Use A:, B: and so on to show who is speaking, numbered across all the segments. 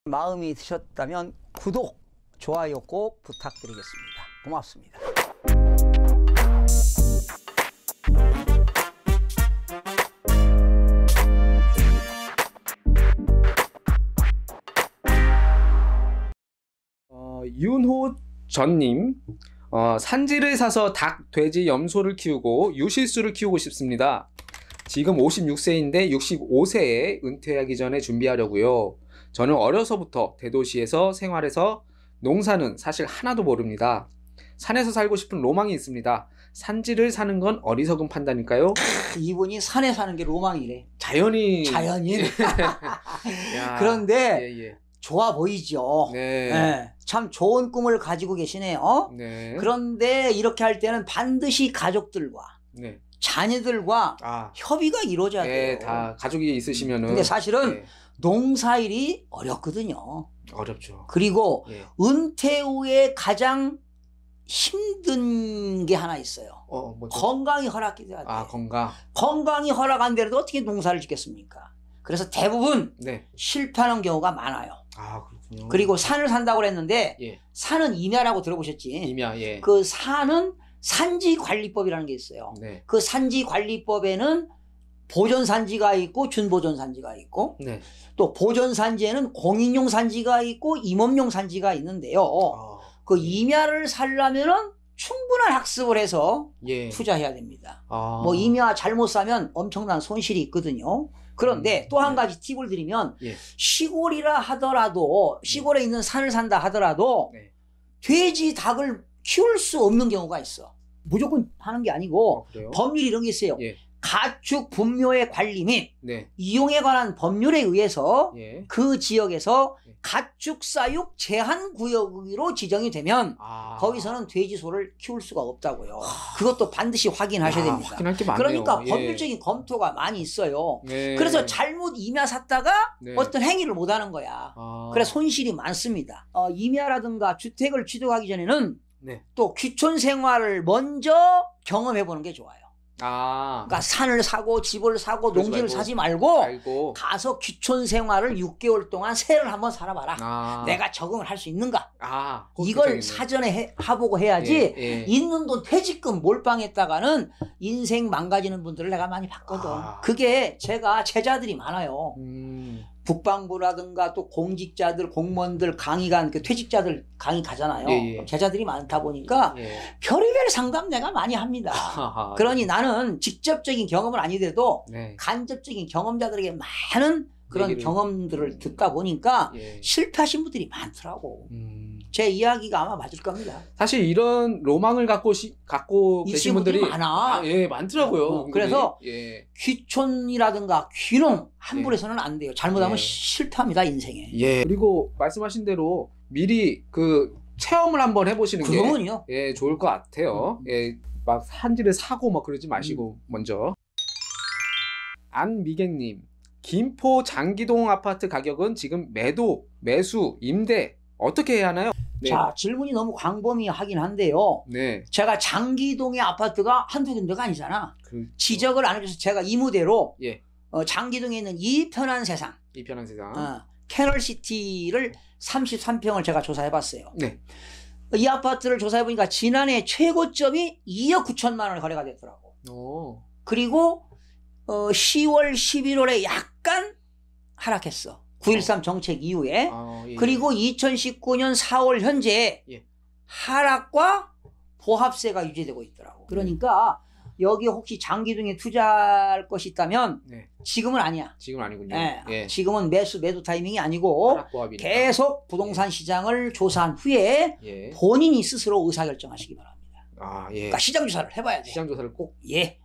A: 마음이 드셨다면 구독, 좋아요 꼭 부탁드리겠습니다. 고맙습니다.
B: 윤호전님, 산지를 사서 닭, 돼지, 염소를 키우고 유실수를 키우고 싶습니다. 지금 56세인데 65세에 은퇴하기 전에 준비하려고요. 저는 어려서부터 대도시에서 생활해서 농사는 사실 하나도 모릅니다. 산에서 살고 싶은 로망이 있습니다. 산지를 사는 건 어리석은 판단일까요?
A: 이분이 산에 사는 게 로망이래.
B: 자연인.
A: 그런데 좋아 보이죠. 네. 참 좋은 꿈을 가지고 계시네요.
B: 네.
A: 그런데 이렇게 할 때는 반드시 가족들과 자녀들과 협의가 이루어져야 돼요.
B: 다 가족이 있으시면은.
A: 근데 사실은 농사일이 어렵거든요.
B: 어렵죠.
A: 그리고 은퇴 후에 가장 힘든 게 하나 있어요. 건강이 허락해야 돼요. 건강이 허락 안 되려도 어떻게 농사를 짓겠습니까? 그래서 대부분 실패하는 경우가 많아요.
B: 그렇군요.
A: 그리고 산을 산다고 그랬는데 산은 임야라고 들어보셨지?
B: 임야,
A: 그 산은 산지관리법이라는 게 있어요. 그 산지관리법에는 보존산지가 있고 준보존산지가 있고 또 보존산지에는 공인용 산지가 있고 임업용 산지가 있는데요. 그 임야를 살려면은 충분한 학습을 해서 투자해야 됩니다. 뭐 임야 잘못 사면 엄청난 손실이 있거든요. 그런데 또 한 가지 팁을 드리면 시골이라 하더라도 시골에 있는 산을 산다 하더라도 돼지, 닭을 키울 수 없는 경우가 있어. 무조건 하는 게 아니고 법률 이런 게 있어요. 가축 분묘의 관리 및 이용에 관한 법률에 의해서 그 지역에서 가축 사육 제한 구역으로 지정이 되면 거기서는 돼지, 소를 키울 수가 없다고요. 그것도 반드시 확인하셔야 됩니다.
B: 확인할 게 많네요.
A: 그러니까 법률적인 검토가 많이 있어요. 그래서 잘못 임야 샀다가 어떤 행위를 못 하는 거야. 그래서 손실이 많습니다. 임야라든가 주택을 취득하기 전에는 또 귀촌 생활을 먼저 경험해 보는 게 좋아요. 그러니까 산을 사고 집을 사고 농지를 사지 말고 가서 귀촌 생활을 6개월 동안 새를 한번 살아봐라. 내가 적응을 할 수 있는가. 이걸 사전에 해보고 해야지 있는 돈 퇴직금 몰빵했다가는 인생 망가지는 분들을 내가 많이 봤거든. 그게 제가 제자들이 많아요. 국방부라든가 또 공직자들, 공무원들 강의 간 그 퇴직자들 강의 가잖아요. 제자들이 많다 보니까 별의별 상담 내가 많이 합니다. 그러니 나는 직접적인 경험은 아니더라도 간접적인 경험자들에게 많은 그런 경험들을 듣다 보니까 실패하신 분들이 많더라고. 제 이야기가 아마 맞을 겁니다.
B: 사실 이런 로망을 갖고 계신 분들이
A: 많아.
B: 많더라고요.
A: 그래서 귀촌이라든가 귀농 함부로 해서는 안 돼요. 잘못하면 실패합니다, 인생에.
B: 그리고 말씀하신 대로 미리 그 체험을 한번 해보시는 게 좋을 것 같아요. 막 산지를 사고 막 그러지 마시고 먼저. 안미객님, 김포 장기동 아파트 가격은 지금 매수, 임대 어떻게 해야 하나요?
A: 자, 질문이 너무 광범위하긴 한데요. 제가 장기동의 아파트가 한두 군데가 아니잖아. 지적을 안 해줘서 제가 이무대로 장기동에 있는 이 편한 세상 캐널시티를 33평을 제가 조사해봤어요. 이 아파트를 조사해보니까 지난해 최고점이 2억 9천만 원에 거래가 됐더라고. 그리고 10월, 11월에 약간 하락했어. 9.13 정책 이후에. 그리고 2019년 4월 현재 하락과 보합세가 유지되고 있더라고. 그러니까 여기 혹시 장기동에 투자할 것이 있다면 지금은 아니야.
B: 지금은 아니군요.
A: 지금은 매도 타이밍이 아니고 계속 부동산 시장을 조사한 후에 본인이 스스로 의사결정하시기 바랍니다. 그러니까 시장조사를 해봐야 돼.
B: 시장조사를 꼭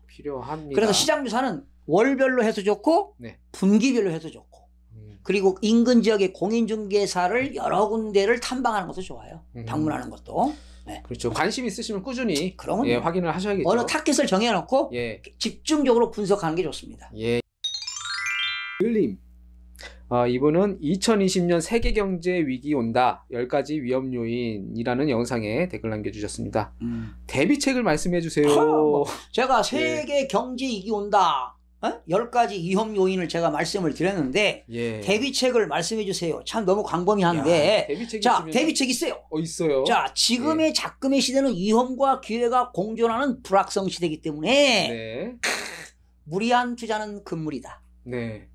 B: 필요합니다.
A: 그래서 시장조사는 월별로 해도 좋고 분기별로 해도 좋고 그리고 인근 지역의 공인중개사를 여러 군데를 탐방하는 것도 좋아요. 방문하는 것도.
B: 그렇죠. 관심 있으시면 꾸준히 확인을 하셔야겠죠.
A: 어느 타겟을 정해놓고 집중적으로 분석하는 게 좋습니다.
B: 님, 이분은 2020년 세계경제 위기 온다 10가지 위험 요인이라는 영상에 댓글 남겨주셨습니다. 대비책을 말씀해 주세요.
A: 제가 세계 경제 위기 온다 10가지 위험 요인을 제가 말씀을 드렸는데
B: 예.
A: 대비책을 말씀해 주세요. 참 너무 광범위한데. 자, 대비책 있어요.
B: 있어요.
A: 자, 지금의
B: 예.
A: 작금의 시대는 위험과 기회가 공존하는 불확성 시대이기 때문에
B: 네.
A: 무리한 투자는 금물이다.
B: 네.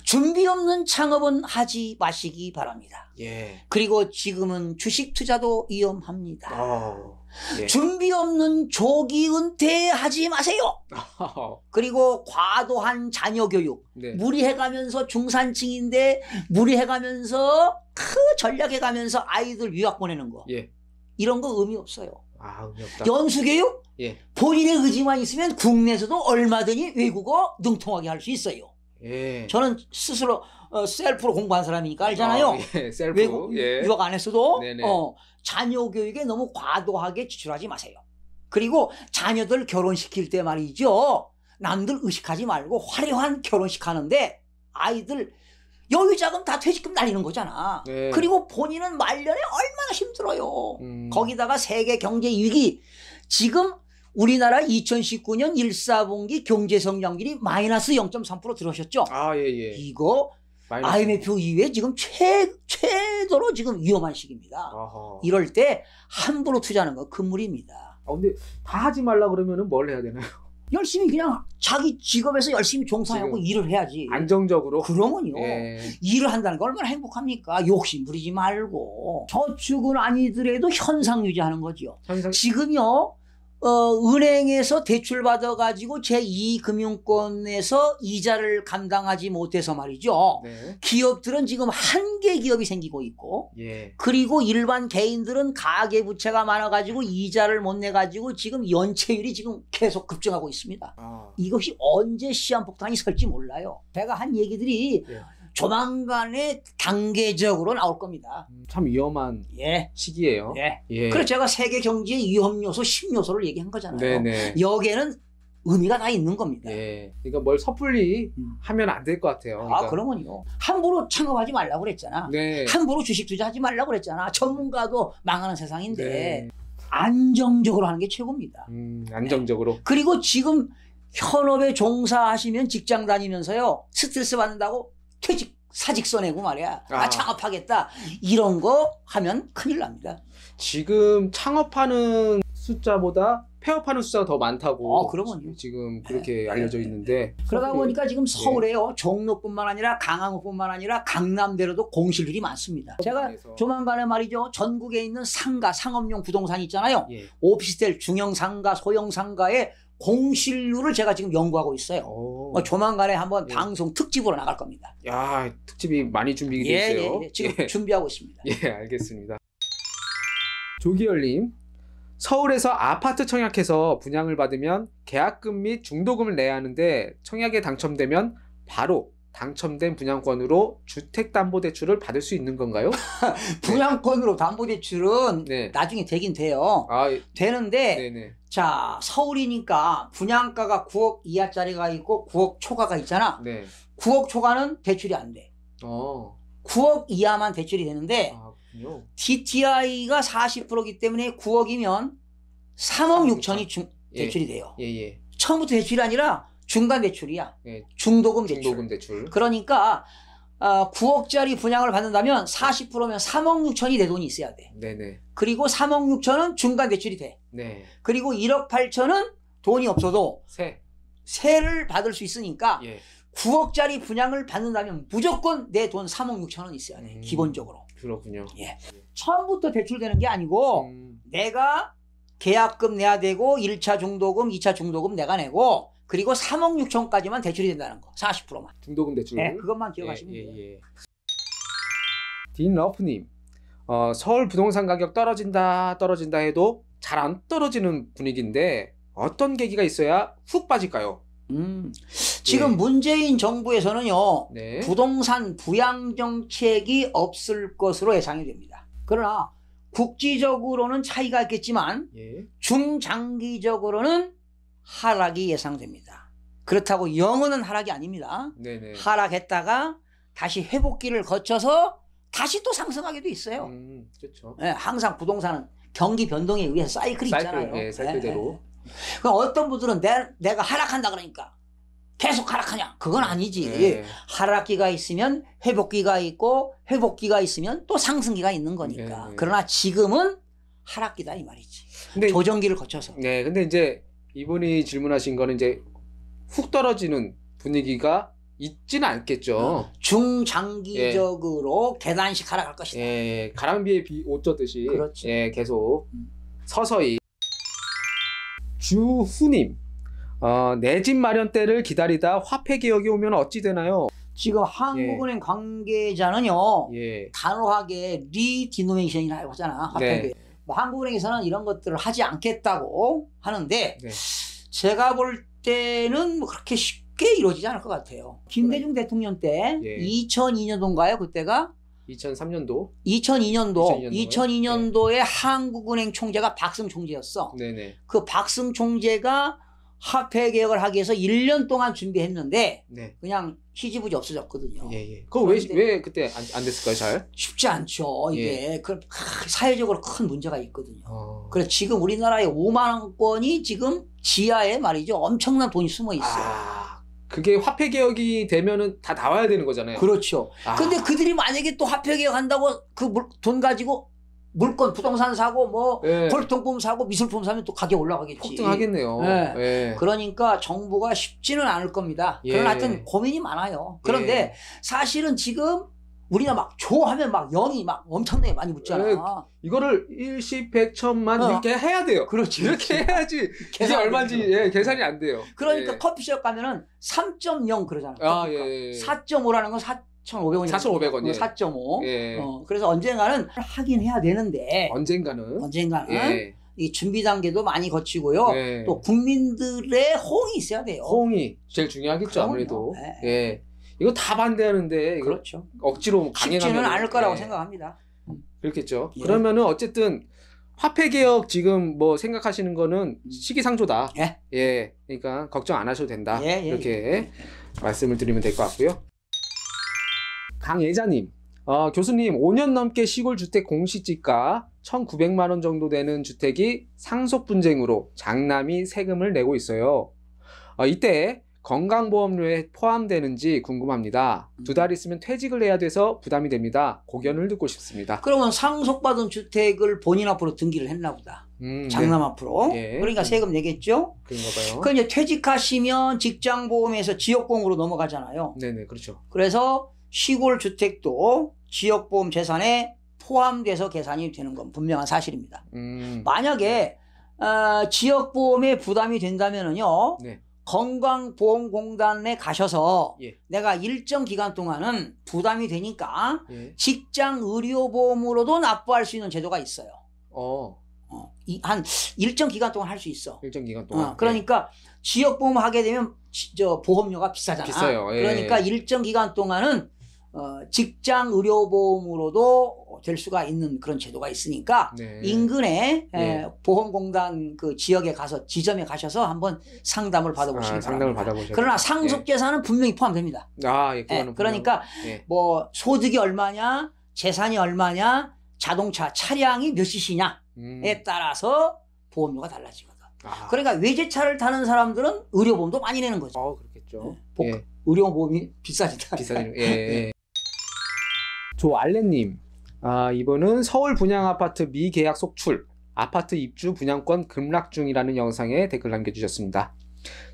A: 준비 없는 창업은 하지 마시기 바랍니다.
B: 예.
A: 그리고 지금은 주식 투자도 위험합니다.
B: 예.
A: 준비 없는 조기 은퇴하지 마세요. 그리고 과도한 자녀 교육.
B: 네.
A: 무리해가면서 중산층인데 무리해가면서 전략해가면서 아이들 유학 보내는 거.
B: 예.
A: 이런 거 의미 없어요.
B: 의미 없다.
A: 연수교육?
B: 예.
A: 본인의 의지만 있으면 국내에서도 얼마든지 외국어 능통하게 할 수 있어요.
B: 예.
A: 저는 스스로 셀프로 공부한 사람이니까 알잖아요.
B: 예. 셀프.
A: 외국
B: 예.
A: 유학 안 했어도
B: 네네.
A: 자녀 교육에 너무 과도하게 지출하지 마세요. 그리고 자녀들 결혼시킬 때 말이죠. 남들 의식하지 말고 화려한 결혼식 하는데 아이들 여유자금 다 퇴직금 날리는 거잖아.
B: 네.
A: 그리고 본인은 말년에 얼마나 힘들어요. 거기다가 세계 경제 위기. 지금 우리나라 2019년 1사분기 경제성장률이 마이너스 0.3% 들어오셨죠?
B: 예.
A: 이거 마이너스. IMF 이후에 지금 최대로 지금 위험한 시기입니다.
B: 아하.
A: 이럴 때 함부로 투자하는 거 금물입니다.
B: 근데 다 하지 말라 그러면은 뭘 해야 되나요?
A: 열심히 그냥 자기 직업에서 열심히 종사하고 일을 해야지.
B: 안정적으로.
A: 그러면요.
B: 예.
A: 일을 한다는 거 얼마나 행복합니까? 욕심 부리지 말고. 저축은 아니더라도 현상 유지하는 거죠. 지금요. 은행에서 대출 받아가지고 제2금융권에서 이자를 감당하지 못해서 말이죠.
B: 네.
A: 기업들은 지금 한계 기업이 생기고 있고,
B: 예.
A: 그리고 일반 개인들은 가계부채가 많아가지고 이자를 못 내가지고 지금 연체율이 지금 계속 급증하고 있습니다. 이것이 언제 시한폭탄이 설지 몰라요. 제가 한 얘기들이
B: 예.
A: 조만간에 단계적으로 나올 겁니다.
B: 참 위험한 시기예요.
A: 예. 그래서 제가 세계 경제의 위험 요소 10요소를 얘기한 거잖아요.
B: 네네.
A: 여기에는 의미가 다 있는 겁니다.
B: 예. 그러니까 뭘 섣불리 하면 안 될 것 같아요. 그러니까.
A: 그러면요. 함부로 창업하지 말라고 그랬잖아.
B: 네.
A: 함부로 주식 투자하지 말라고 그랬잖아. 전문가도 망하는 세상인데 안정적으로 하는 게 최고입니다.
B: 안정적으로.
A: 그리고 지금 현업에 종사하시면 직장 다니면서요. 스트레스 받는다고 퇴직 사직서 내고 말이야. 창업하겠다. 이런 거 하면 큰일 납니다.
B: 지금 창업하는 숫자보다 폐업하는 숫자가 더 많다고
A: 그러면요.
B: 지금 그렇게 알려져 있는데
A: 그러다 보니까 지금 서울에요. 종로뿐만 아니라 강화문뿐만 아니라 강남대로도 공실들이 많습니다. 제가 조만간에 말이죠. 전국에 있는 상가, 상업용 부동산 있잖아요. 오피스텔, 중형 상가, 소형 상가에 공실률을 제가 지금 연구하고 있어요. 조만간에 한번 방송 특집으로 나갈 겁니다.
B: 야, 특집이 많이 준비되어 있어요.
A: 지금 준비하고 있습니다.
B: 예, 알겠습니다. 조기열님, 서울에서 아파트 청약해서 분양을 받으면 계약금 및 중도금을 내야 하는데 청약에 당첨되면 바로 당첨된 분양권으로 주택담보대출을 받을 수 있는 건가요?
A: 분양권으로 담보대출은 나중에 되긴 돼요. 되는데 자, 서울이니까 분양가가 9억 이하짜리가 있고 9억 초과가 있잖아. 9억 초과는 대출이 안 돼. 9억 이하만 대출이 되는데 DTI가 40%이기 때문에 9억이면 3억 6천이 대출이 돼요. 처음부터 대출이 아니라 중간 대출이야. 중도금 대출. 그러니까 9억짜리 분양을 받는다면 40%면 3억 6천이 내 돈이 있어야 돼. 그리고 3억 6천은 중간 대출이 돼. 그리고 1억 8천은 돈이 없어도 세를 받을 수 있으니까 9억짜리 분양을 받는다면 무조건 내 돈 3억 6천원 있어야 돼. 기본적으로.
B: 그렇군요.
A: 처음부터 대출되는 게 아니고 내가 계약금 내야 되고 1차 중도금, 2차 중도금 내가 내고 그리고 3억 6천까지만 대출이 된다는 거. 40%만.
B: 중도금 대출.
A: 그것만 기억하시면 돼요.
B: 딘 러프님, 서울 부동산 가격 떨어진다 해도 잘 안 떨어지는 분위기인데 어떤 계기가 있어야 훅 빠질까요?
A: 지금 문재인 정부에서는요. 부동산 부양 정책이 없을 것으로 예상이 됩니다. 그러나 국지적으로는 차이가 있겠지만 중장기적으로는 하락이 예상됩니다. 그렇다고 영원한 하락이 아닙니다. 하락했다가 다시 회복기를 거쳐서 다시 또 상승하게도 있어요.
B: 그렇죠.
A: 항상 부동산은 경기 변동에 의해서 사이클이 있잖아요.
B: 사이클대로.
A: 그럼 어떤 분들은 내가 하락한다 그러니까 계속 하락하냐? 그건 아니지. 하락기가 있으면 회복기가 있고 회복기가 있으면 또 상승기가 있는 거니까. 그러나 지금은 하락기다 이 말이지. 근데 조정기를 거쳐서.
B: 네, 근데 이제 이분이 질문하신 거는 이제 훅 떨어지는 분위기가 있지는 않겠죠.
A: 중장기적으로 계단식 하락할 것이다.
B: 예, 가랑비에 비 옷 젖듯이.
A: 그렇죠.
B: 예, 계속 서서히. 주후님, 내 집 마련 때를 기다리다 화폐 개혁이 오면 어찌 되나요?
A: 지금 한국은행 관계자는요, 단호하게 리디노메이션이라고 하잖아. 화폐 개혁. 한국은행에서는 이런 것들을 하지 않겠다고 하는데 제가 볼 때는 뭐 그렇게 쉽게 이루어지지 않을 것 같아요. 김대중 대통령 때 2002년도인가요? 그때가
B: 2003년도
A: 2002년도에 한국은행 총재가 박승 총재였어. 그 박승 총재가 화폐 개혁을 하기 위해서 1년 동안 준비했는데 그냥 희지부지 없어졌거든요.
B: 그거 왜 그때 안 됐을까요? 잘?
A: 쉽지 않죠. 이게 사회적으로 큰 문제가 있거든요. 그래서 지금 우리나라에 5만 원권이 지금 지하에 말이죠. 엄청난 돈이 숨어 있어요.
B: 그게 화폐 개혁이 되면은 다 나와야 되는 거잖아요.
A: 그렇죠. 근데 그들이 만약에 또 화폐 개혁한다고 그 돈 가지고 물건 부동산 사고 뭐 골동품 사고 미술품 사면 또 가격 올라가겠지.
B: 폭등하겠네요.
A: 그러니까 정부가 쉽지는 않을 겁니다. 그러나 하여튼 고민이 많아요. 그런데 사실은 지금 우리가 막 조하면 막 영이 막 엄청나게 많이 붙잖아.
B: 이거를 일십, 백, 천만 이렇게 해야 돼요.
A: 그렇지.
B: 이렇게 해야지 이게 얼마인지 계산이 안 돼요.
A: 그러니까 커피숍 가면은 3.0 그러잖아. 4.5라는 건 4,500원이에요.
B: 4,500원.
A: 4.5. 그래서 언젠가는 하긴 해야 되는데. 언젠가는. 이 준비 단계도 많이 거치고요. 또 국민들의 호응이 있어야 돼요.
B: 호응이 제일 중요하겠죠. 아무래도. 이거 다 반대하는데.
A: 그렇죠.
B: 억지로 강행하면.
A: 쉽지는 않을 거라고 생각합니다.
B: 그렇겠죠. 그러면은 어쨌든 화폐 개혁 지금 뭐 생각하시는 거는 시기상조다. 그러니까 걱정 안 하셔도 된다. 이렇게 말씀을 드리면 될 것 같고요. 강예자님, 교수님 5년 넘게 시골주택 공시지가 1,900만 원 정도 되는 주택이 상속분쟁으로 장남이 세금을 내고 있어요. 이때 건강보험료에 포함되는지 궁금합니다. 2달 있으면 퇴직을 해야 돼서 부담이 됩니다. 고견을 듣고 싶습니다.
A: 그러면 상속받은 주택을 본인 앞으로 등기를 했나 보다. 장남 앞으로. 그러니까 세금 내겠죠?
B: 그런가 봐요.
A: 그 이제 퇴직하시면 직장보험에서 지역보험으로 넘어가잖아요.
B: 네네, 그렇죠.
A: 그래서 시골 주택도 지역보험 재산에 포함돼서 계산이 되는 건 분명한 사실입니다. 만약에 지역보험에 부담이 된다면은요, 건강보험공단에 가셔서 내가 일정 기간 동안은 부담이 되니까 직장의료보험으로도 납부할 수 있는 제도가 있어요. 한 일정 기간 동안 할 수 있어.
B: 일정 기간 동안.
A: 그러니까 지역보험 하게 되면 보험료가 비싸잖아.
B: 비싸요.
A: 그러니까 일정 기간 동안은 직장의료보험으로도 될 수가 있는 그런 제도가 있으니까 인근에 보험공단 그 지역에 가서 지점에 가셔서 한번 상담을 받아보시기 바랍니다. 그러나 상속재산은 분명히 포함됩니다. 그러니까 뭐 소득이 얼마냐, 재산이 얼마냐, 자동차 차량이 몇 cc냐에 따라서 보험료가 달라지거든. 그러니까 외제차를 타는 사람들은 의료보험도 많이 내는 거죠.
B: 그렇겠죠.
A: 의료보험이 비싸지다.
B: 조알렌님, 이번은 서울 분양아파트 미계약 속출, 아파트 입주 분양권 급락 중이라는 영상에 댓글 남겨주셨습니다.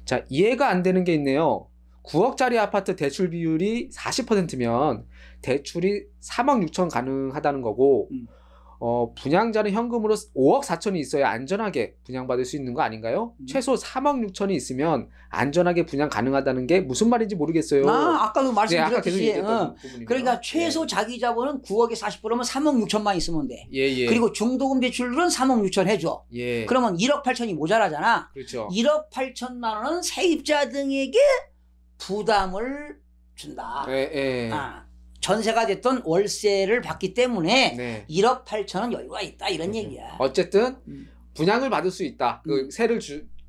B: 자, 이해가 안 되는 게 있네요. 9억짜리 아파트 대출 비율이 40%면 대출이 3억 6천 가능하다는 거고, 분양자는 현금으로 5억 4천이 있어야 안전하게 분양받을 수 있는 거 아닌가요? 최소 3억 6천이 있으면 안전하게 분양 가능하다는 게 무슨 말인지 모르겠어요.
A: 아까도 말씀드렸듯이 그러니까 최소 자기 자본은 9억에 40%면 3억 6천만 있으면 돼. 그리고 중도금 대출은 3억 6천 해줘. 그러면 1억 8천이 모자라잖아.
B: 그렇죠.
A: 1억 8천만 원은 세입자 등에게 부담을 준다. 전세가 됐던 월세를 받기 때문에 1억 8천은 여유가 있다 이런 얘기야.
B: 어쨌든 분양을 받을 수 있다. 그 세를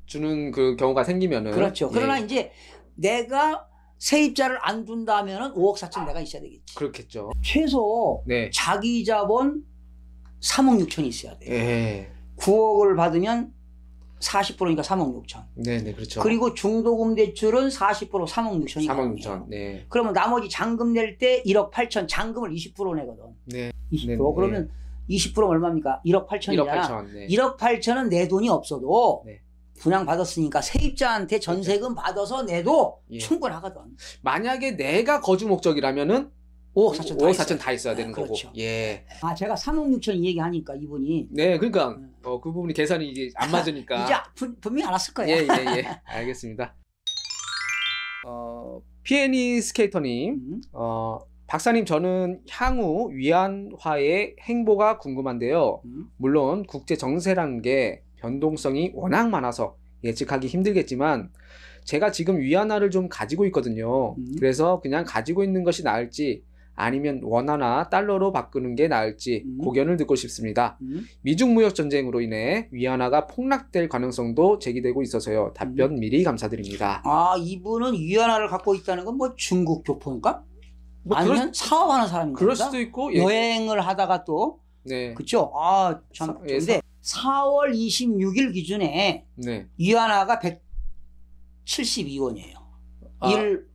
B: 주는 그 경우가 생기면은.
A: 그렇죠. 그러나 이제 내가 세입자를 안 둔다면은 5억 4천 내가 있어야 되겠지.
B: 그렇겠죠.
A: 최소 자기 자본 3억 6천이 있어야 돼. 9억을 받으면 40%니까 3억 6천.
B: 네네, 그렇죠.
A: 그리고 중도금 대출은 40% 3억 6천이
B: 3억 6천. 네.
A: 그러면 나머지 잔금 낼 때 1억 8천 잔금을 20% 내거든.
B: 네.
A: 20%.
B: 네.
A: 그러면 20%가 얼마입니까? 1억 8천이잖아.
B: 1억 8천. 네.
A: 1억 8천은 내 돈이 없어도
B: 네.
A: 분양받았으니까 세입자한테 전세금 받아서 내도
B: 예.
A: 충분하거든.
B: 만약에 내가 거주 목적이라면은
A: 5억 4천
B: 5억 4천 다 있어야 되는
A: 그렇죠.
B: 거고. 예.
A: 아, 제가 3억 6천 이 얘기하니까 이분이.
B: 네, 그러니까 그 부분이 계산이 이게 안 맞으니까.
A: 이제 분명히 알았을 거야.
B: 예. 알겠습니다. 피애니 스케이터님, 박사님, 저는 향후 위안화의 행보가 궁금한데요. 물론 국제 정세라는 게 변동성이 워낙 많아서 예측하기 힘들겠지만 제가 지금 위안화를 좀 가지고 있거든요. 그래서 그냥 가지고 있는 것이 나을지 아니면 원화나 달러로 바꾸는 게 나을지 고견을 듣고 싶습니다. 미중 무역 전쟁으로 인해 위안화가 폭락될 가능성도 제기되고 있어서요. 답변 미리 감사드립니다.
A: 아, 이분은 위안화를 갖고 있다는 건 뭐 중국 교포인가? 뭐 아니면 사업하는 사람인가?
B: 그럴 수도 있고. 예.
A: 여행을 하다가 또.
B: 네.
A: 그쵸? 아, 참. 근데 4월 26일 기준에
B: 네.
A: 위안화가 172원이에요. 1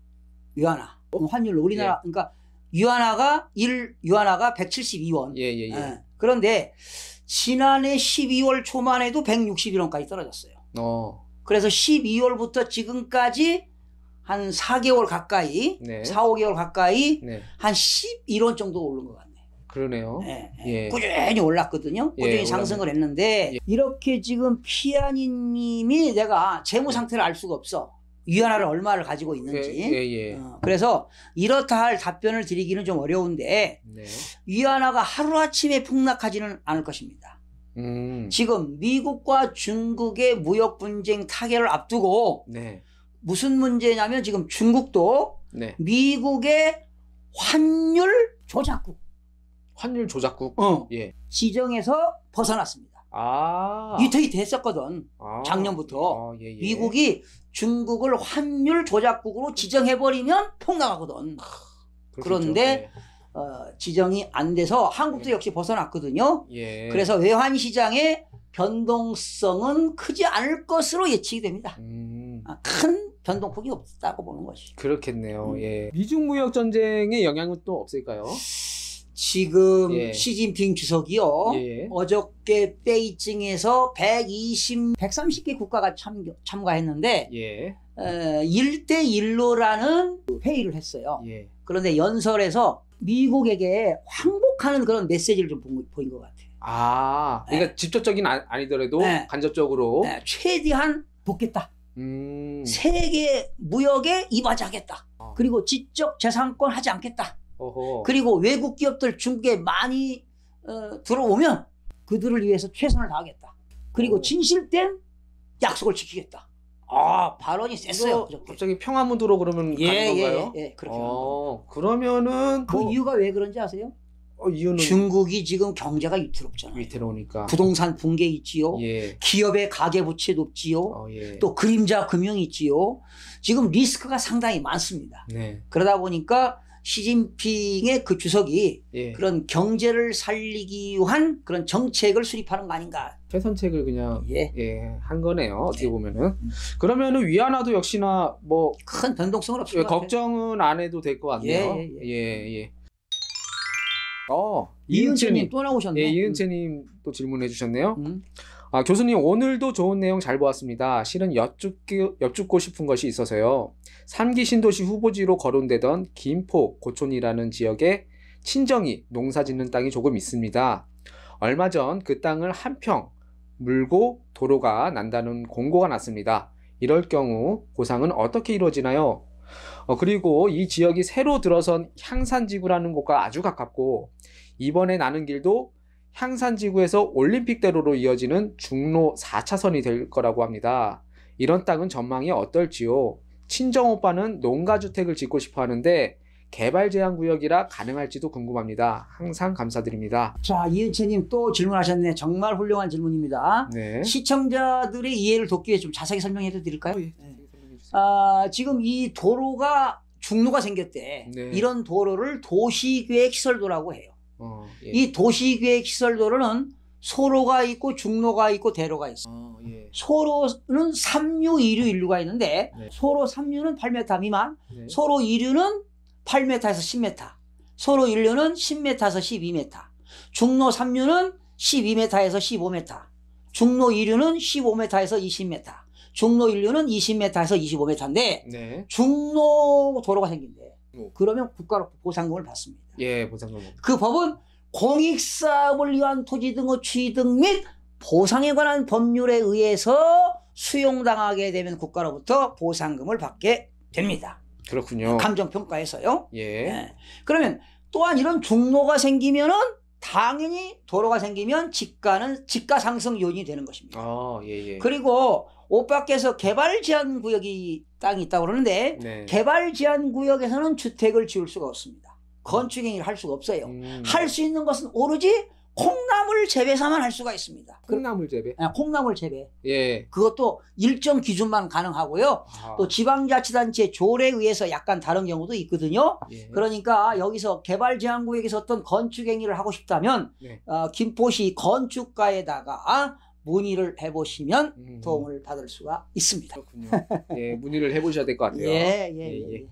A: 위안화. 환율로 우리나라,
B: 예.
A: 그러니까 위안화가 1 위안화가 172원.
B: 예.
A: 그런데 지난해 12월 초만 해도 161원까지 떨어졌어요. 그래서 12월부터 지금까지 한 4개월 가까이,
B: 네.
A: 4, 5개월 가까이
B: 네.
A: 한 11원 정도 오른 것 같네요.
B: 그러네요. 예.
A: 꾸준히 올랐거든요. 꾸준히 상승을 했는데 이렇게 지금 피아니님이 내가 재무 상태를 알 수가 없어. 위안화를 얼마를 가지고 있는지. 그래서 이렇다 할 답변을 드리기는 좀 어려운데
B: 네. 위안화가
A: 하루아침에 폭락하지는 않을 것입니다. 지금 미국과 중국의 무역 분쟁 타결을 앞두고
B: 네.
A: 무슨 문제냐면 지금 중국도
B: 네.
A: 미국의 환율 조작국
B: 예.
A: 지정에서 벗어났습니다. 이태이 됐었거든. 작년부터.
B: 예.
A: 미국이 중국을 환율 조작국으로 지정해버리면 폭락하거든. 그런데 지정이 안 돼서 한국도 역시 벗어났거든요.
B: 예.
A: 그래서 외환시장의 변동성은 크지 않을 것으로 예측이 됩니다. 큰 변동폭이 없다고 보는 것이.
B: 그렇겠네요. 예. 미중 무역 전쟁의 영향은 또 없을까요?
A: 지금 시진핑 주석이요.
B: 예.
A: 어저께 베이징에서 130개 국가가 참가했는데
B: 예.
A: 1대1로라는 회의를 했어요.
B: 예.
A: 그런데 연설에서 미국에게 황복하는 그런 메시지를 좀 보인 것 같아요.
B: 그러니까 직접적인 아니더라도 간접적으로
A: 최대한 돕겠다. 세계 무역에 이바지하겠다. 그리고 지적 재산권 하지 않겠다. 그리고 외국 기업들 중국에 많이 들어오면 그들을 위해서 최선을 다하겠다. 그리고 진실된 약속을 지키겠다. 발언이 셌어요.
B: 갑자기 평화무드로 그러면 가는 건가요?
A: 예, 그렇게.
B: 그러면은
A: 그 이유가 왜 그런지 아세요?
B: 이유는
A: 중국이 지금 경제가 위태롭잖아요.
B: 위태로우니까.
A: 부동산 붕괴 있지요.
B: 예.
A: 기업의 가계부채 높지요.
B: 예.
A: 또 그림자 금융이 있지요. 지금 리스크가 상당히 많습니다.
B: 네.
A: 그러다 보니까 시진핑의 그 주석이
B: 예.
A: 그런 경제를 살리기 위한 그런 정책을 수립하는 거 아닌가.
B: 최선책을 그냥 한 거네요. 어떻게 보면은. 그러면은 위안화도 역시나 뭐
A: 큰 변동성은 없을 것 같아요.
B: 걱정은 안 해도 될 것 같네요. 예.
A: 이은채님 또 나오셨네.
B: 이은채님 또 질문해 주셨네요. 교수님, 오늘도 좋은 내용 잘 보았습니다. 실은 여쭙고 싶은 것이 있어서요. 3기 신도시 후보지로 거론되던 김포, 고촌이라는 지역에 친정이 농사 짓는 땅이 조금 있습니다. 얼마 전 그 땅을 한 평 물고 도로가 난다는 공고가 났습니다. 이럴 경우 보상은 어떻게 이루어지나요? 그리고 이 지역이 새로 들어선 향산지구라는 곳과 아주 가깝고 이번에 나는 길도 향산지구에서 올림픽대로로 이어지는 중로 4차선이 될 거라고 합니다. 이런 땅은 전망이 어떨지요? 친정오빠는 농가주택을 짓고 싶어 하는데 개발 제한 구역이라 가능할지도 궁금합니다. 항상 감사드립니다.
A: 자, 이은채님 또 질문하셨네. 정말 훌륭한 질문입니다.
B: 네.
A: 시청자들의 이해를 돕기 위해 좀 자세히 설명해 드릴까요? 지금 이 도로가 중로가 생겼대.
B: 네.
A: 이런 도로를 도시계획시설도라고 해요.
B: 예.
A: 이 도시계획시설도로는 소로가 있고 중로가 있고 대로가 있어. 소로는 3류, 2류, 1류가 있는데
B: 네.
A: 소로 3류는 8m 미만,
B: 네.
A: 소로 2류는 8m에서 10m, 소로 1류는 10m에서 12m, 중로 3류는 12m에서 15m, 중로 2류는 15m에서 20m, 중로 1류는 20m에서 25m인데
B: 네.
A: 중로 도로가 생긴대. 그러면 국가로부터 보상금을 받습니다.
B: 예, 보상금.
A: 그 법은 공익사업을 위한 토지 등의 취득 및 보상에 관한 법률에 의해서 수용당하게 되면 국가로부터 보상금을 받게 됩니다.
B: 그렇군요.
A: 감정평가에서요.
B: 예.
A: 네. 그러면 또한 이런 중로가 생기면은 당연히 도로가 생기면 지가 상승 요인이 되는 것입니다.
B: 아, 예, 예.
A: 그리고 옷밖에서 개발 제한 구역이 땅이 있다고 그러는데
B: 네.
A: 개발 제한 구역에서는 주택을 지을 수가 없습니다. 건축 행위를 할 수가 없어요. 할 수 있는 것은 오로지 콩나물 재배사만 할 수가 있습니다.
B: 콩나물 재배?
A: 콩나물 재배.
B: 예.
A: 그것도 일정 기준만 가능하고요.
B: 아.
A: 또 지방자치단체 조례에 의해서 약간 다른 경우도 있거든요.
B: 예.
A: 그러니까 여기서 개발제한구역에서 어떤 건축행위를 하고 싶다면
B: 네.
A: 김포시 건축가에다가 문의를 해보시면 도움을 받을 수가 있습니다.
B: 그렇군요. 예, 문의를 해보셔야 될 것 같아요.
A: 예.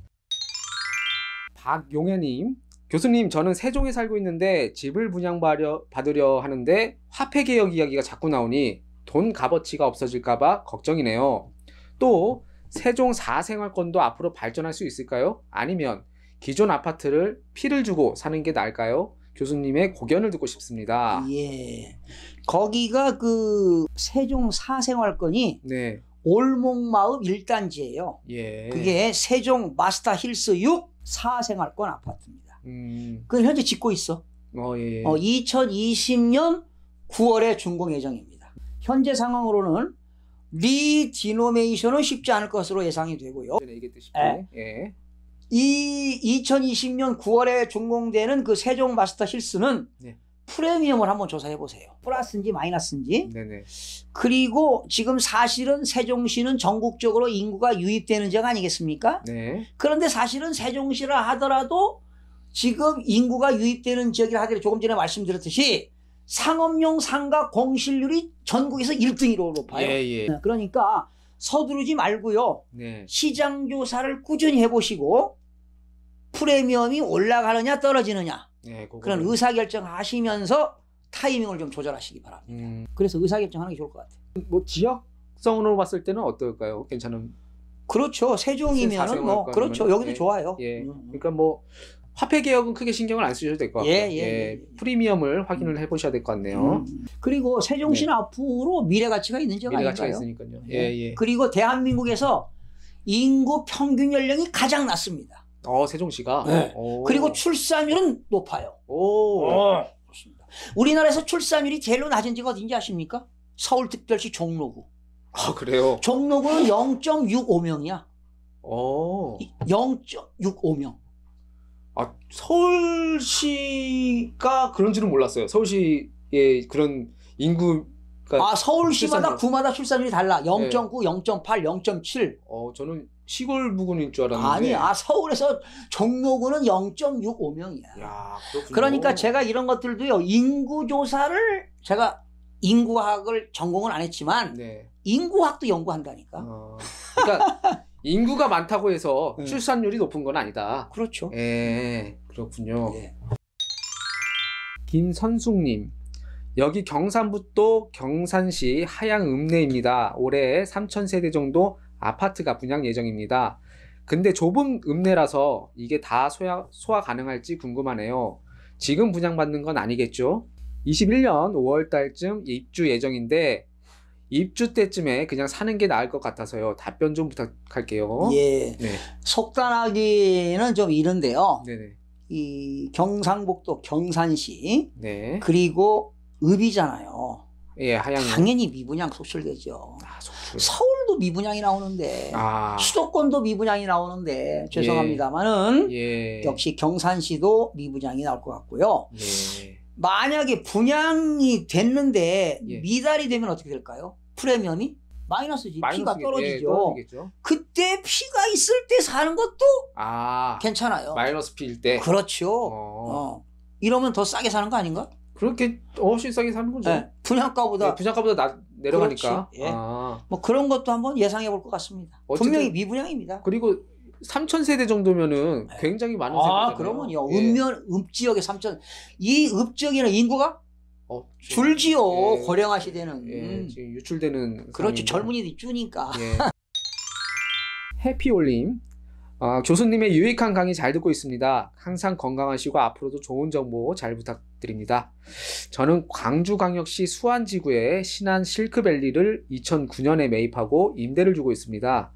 B: 박용혜님, 교수님, 저는 세종에 살고 있는데 집을 분양받으려 하는데 화폐개혁 이야기가 자꾸 나오니 돈 값어치가 없어질까봐 걱정이네요. 또 세종 4생활권도 앞으로 발전할 수 있을까요? 아니면 기존 아파트를 피를 주고 사는 게 나을까요? 교수님의 고견을 듣고 싶습니다.
A: 예. 거기가 그 세종 4생활권이
B: 네.
A: 올목마읍 1단지예요.
B: 예.
A: 그게 세종 마스터 힐스 6 4생활권 아파트입니다. 그걸 현재 짓고 있어.
B: 예.
A: 2020년 9월에 준공 예정입니다. 현재 상황으로는 리디노메이션은 쉽지 않을 것으로 예상이 되고요.
B: 예.
A: 이 2020년 9월에 준공되는 그 세종 마스터 힐스는
B: 네.
A: 프리미엄을 한번 조사해 보세요. 플러스인지 마이너스인지.
B: 네네.
A: 그리고 지금 사실은 세종시는 전국적으로 인구가 유입되는 지역 아니겠습니까?
B: 네.
A: 그런데 사실은 세종시라 하더라도 지금 인구가 유입되는 지역이라 하더라도 조금 전에 말씀드렸듯이 상업용 상가 공실률이 전국에서 1등으로 높아요.
B: 예.
A: 그러니까 서두르지 말고요.
B: 네.
A: 시장 조사를 꾸준히 해보시고 프리미엄이 올라가느냐 떨어지느냐
B: 네,
A: 그런 의사결정 하시면서 타이밍을 좀 조절하시기 바랍니다. 그래서 의사결정하는 게 좋을 것 같아요.
B: 뭐 지역성으로 봤을 때는 어떨까요? 괜찮은?
A: 그렇죠. 세종이면은 뭐 그렇죠. 여기도 좋아요.
B: 예. 그러니까 뭐 화폐 개혁은 크게 신경을 안 쓰셔도 될 것 같아요.
A: 예.
B: 프리미엄을 확인을 해보셔야 될 것 같네요.
A: 그리고 세종시는 앞으로 미래 가치가 있는 지역 아닌가요?
B: 미래 가치가 있으니까요. 예.
A: 그리고 대한민국에서 인구 평균 연령이 가장 낮습니다.
B: 세종시가.
A: 네. 그리고 출산율은 높아요. 좋습니다. 우리나라에서 출산율이 제일 낮은 지가 어딘지 아십니까? 서울특별시 종로구.
B: 아, 그래요?
A: 종로구는 0.65명이야. 0.65명.
B: 아, 서울시가 그런지는 몰랐어요. 서울시의 그런 인구가.
A: 서울시마다 구마다 출산율이 달라. 0.9, 0.8, 0.7.
B: 저는 시골 부근인 줄 알았는데.
A: 아니, 종로구는 0.65명이야.
B: 야, 그렇군요.
A: 그러니까 제가 이런 것들도요, 인구조사를, 제가 인구학을 전공은 안 했지만,
B: 네.
A: 인구학도 연구한다니까.
B: 그러니까, 인구가 많다고 해서 출산율이 높은 건 아니다.
A: 그렇죠.
B: 그렇군요. 김선숙님, 여기 경산북도 경산시 하양읍내입니다. 올해 3,000세대 정도 아파트가 분양 예정입니다. 근데 좁은 읍내라서 이게 다 소화 가능할지 궁금하네요. 지금 분양받는 건 아니겠죠? 21년 5월 달쯤 입주 예정인데 입주 때쯤에 그냥 사는 게 나을 것 같아서요. 답변 좀 부탁할게요.
A: 예.
B: 네.
A: 속단하기는 좀 이른데요.
B: 네네.
A: 이 경상북도 경산시.
B: 네.
A: 그리고 읍이잖아요.
B: 예, 하양.
A: 당연히 미분양 속출되죠.
B: 속출.
A: 서울도 미분양이 나오는데, 수도권도 미분양이 나오는데, 죄송합니다만은, 역시 경산시도 미분양이 나올 것 같고요. 만약에 분양이 됐는데 미달이 되면 어떻게 될까요? 프리미엄이? 마이너스지. 피가 떨어지죠. 그때 피가 있을 때 사는 것도 괜찮아요.
B: 마이너스 피일 때.
A: 그렇죠. 이러면 더 싸게 사는 거 아닌가?
B: 그렇게 훨씬 싸게 사는 거죠.
A: 네. 분양가보다
B: 내려가니까.
A: 예. 뭐 그런 것도 한번 예상해 볼 것 같습니다. 분명히 미분양입니다.
B: 그리고 3,000세대 정도면은 굉장히 많은 세대잖아요.
A: 그러면요. 읍지역에 3,000. 이 읍지역에는 인구가 줄지요. 고령화 시대는.
B: 지금 유출되는.
A: 그렇죠. 젊은이들이 주니까.
B: 해피올림. 교수님의 유익한 강의 잘 듣고 있습니다. 항상 건강하시고 앞으로도 좋은 정보 잘 부탁드립니다. 저는 광주광역시 수안지구에 신안 실크밸리를 2009년에 매입하고 임대를 주고 있습니다.